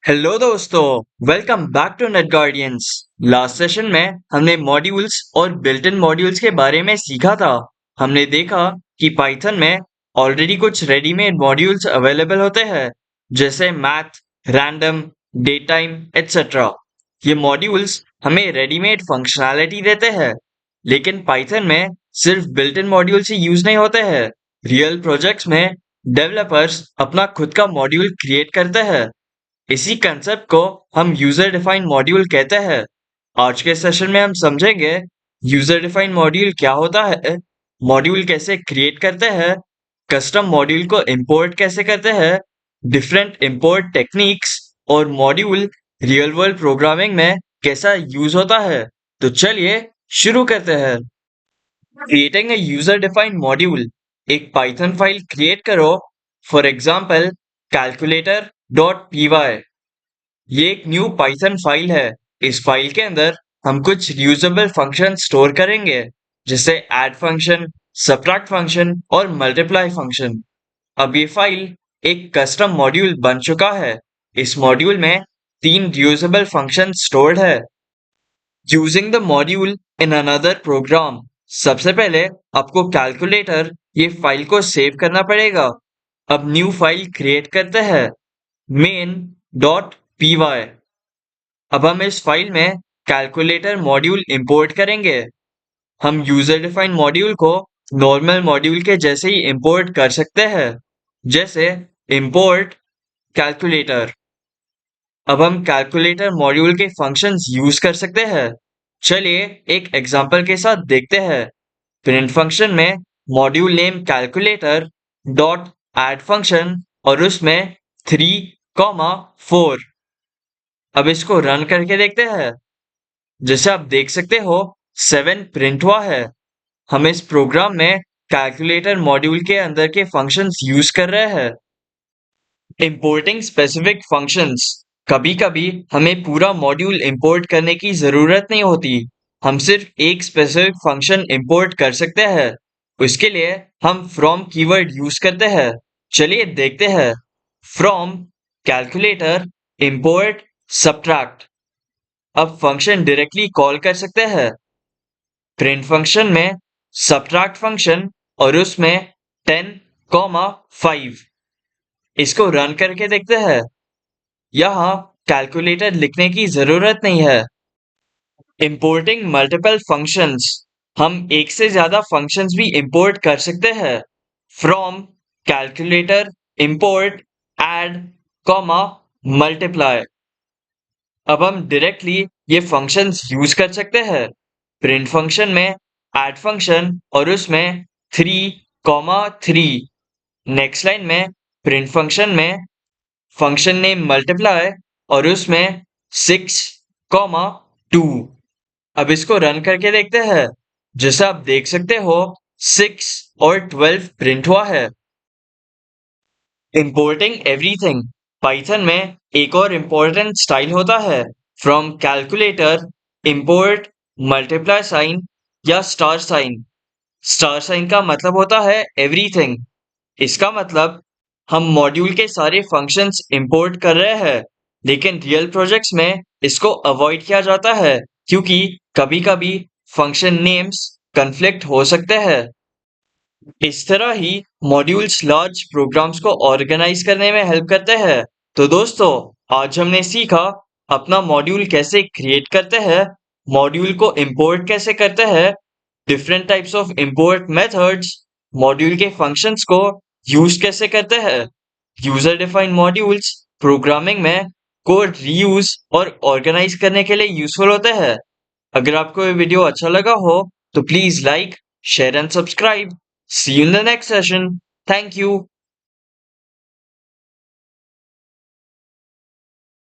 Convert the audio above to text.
Hello दोस्तों, welcome back to net guardians. Last session में हमने मॉड्यूल्स और बिल्ट इन मॉड्यूल्स के बारे में सीखा था। हमने देखा कि पाइथन में ऑलरेडी कुछ रेडीमेड मॉड्यूल्स अवेलेबल होते हैं, जैसे math, random, date time etcetera. ये मॉड्यूल्स हमें रेडीमेड फंक्शनैलिटी देते हैं, लेकिन पाइथन में सिर्फ बिल्ट इन मॉड्यूल्स ही यूज नहीं होते हैं। रियल प्रोजेक्ट्स में डेवलपर्स अपना खुद का मॉड्यूल क्रिएट करते हैं। इसी कंसेप्ट को हम यूजर डिफाइंड मॉड्यूल कहते हैं। आज के सेशन में हम समझेंगे यूजर डिफाइंड मॉड्यूल क्या होता है, मॉड्यूल कैसे क्रिएट करते हैं, कस्टम मॉड्यूल को इंपोर्ट कैसे करते हैं, डिफरेंट इंपोर्ट टेक्निक्स और मॉड्यूल रियल वर्ल्ड प्रोग्रामिंग में कैसा यूज होता है। तो चलिए शुरू करते हैं। Creating a user defined module. एक पाइथन फाइल क्रिएट करो, फॉर एग्जांपल calculator.py। ये एक न्यू पाइथन फाइल है। इस फाइल के अंदर हम कुछ रीयूजेबल फंक्शन स्टोर करेंगे, जैसे ऐड फंक्शन, सब्ट्रैक्ट फंक्शन और मल्टीप्लाई फंक्शन। अब ये फाइल एक कस्टम मॉड्यूल बन चुका है। इस मॉड्यूल में तीन रीयूजेबल फंक्शन स्टोर्ड है। Using the module in another program. सबसे पहले आपको कैलकुलेटर ये फाइल को सेव करना पड़ेगा। अब न्यू फाइल क्रिएट करते हैं, main.py। अब हम इस फाइल में कैलकुलेटर मॉड्यूल इंपोर्ट करेंगे। हम यूजर डिफाइंड मॉड्यूल को नॉर्मल मॉड्यूल के जैसे ही इंपोर्ट कर सकते हैं, जैसे इंपोर्ट कैलकुलेटर। अब हम कैलकुलेटर मॉड्यूल के फंक्शंस यूज कर सकते हैं। चलिए एक एग्जांपल के साथ देखते हैं। प्रिंट फंक्शन में module name calculator dot add function और उसमें 3, 4। अब इसको रन करके देखते हैं। जैसे आप देख सकते हो 7 प्रिंट हुआ है। हम इस प्रोग्राम में कैलकुलेटर मॉड्यूल के अंदर के फंक्शंस यूज कर रहे हैं। Importing specific functions. कभी कभी हमें पूरा मॉड्यूल इंपोर्ट करने की जरूरत नहीं होती। हम सिर्फ एक स्पेसिफिक फंक्शन इंपोर्ट कर सकते हैं। उसके लिए हम फ्रॉम कीवर्ड यूज करते हैं। चलिए देखते हैं। From calculator import subtract. अब फंक्शन डायरेक्टली कॉल कर सकते हैं। प्रिंट फंक्शन में सब्ट्रैक्ट फंक्शन और उसमें 10, 5। इसको रन करके देखते हैं। यहाँ कैलकुलेटर लिखने की जरूरत नहीं है। Importing multiple functions. हम एक से ज्यादा फंक्शंस भी इंपोर्ट कर सकते हैं। From calculator import add multiply. अब हम डायरेक्टली ये फंक्शंस यूज कर सकते हैं। प्रिंट फंक्शन में ऐड फंक्शन और उसमें 3, 3। नेक्स्ट लाइन में प्रिंट फंक्शन में फंक्शन नेम मल्टीप्लाई और उसमें 6, 2। अब इसको रन करके देखते हैं। जैसा आप देख सकते हो 6 और 12 प्रिंट हुआ है। Importing everything. पाइथन में एक और इम्पोर्टेंट स्टाइल होता है, from calculator import multiply sign या स्टार साइन। स्टार साइन का मतलब होता है एवरीथिंग। इसका मतलब हम मॉड्यूल के सारे फंक्शंस इंपोर्ट कर रहे हैं, लेकिन रियल प्रोजेक्ट्स में इसको अवॉइड किया जाता है, क्योंकि कभी-कभी फंक्शन नेम्स कन्फ्लिक्ट हो सकते हैं। इस तरह ही मॉड्यूल्स लार्ज प्रोग्राम्स को ऑर्गेनाइज करने में हेल्प करते हैं। तो दोस्तों, आज हमने सीखा अपना मॉड्यूल कैसे क्रिएट करते हैं, मॉड्यूल को इंपोर्ट कैसे करते हैं, different types of import methods, module के फंक्शंस को यूज कैसे करते हैं। यूजर डिफाइंड मॉड्यूल्स प्रोग्रामिंग में कोड रीयूज और ऑर्गेनाइज करने के लिए यूजफुल होते हैं। अगर आपको ये वीडियो अच्छा लगा हो तो please like, share and subscribe. See you in the next session. Thank you.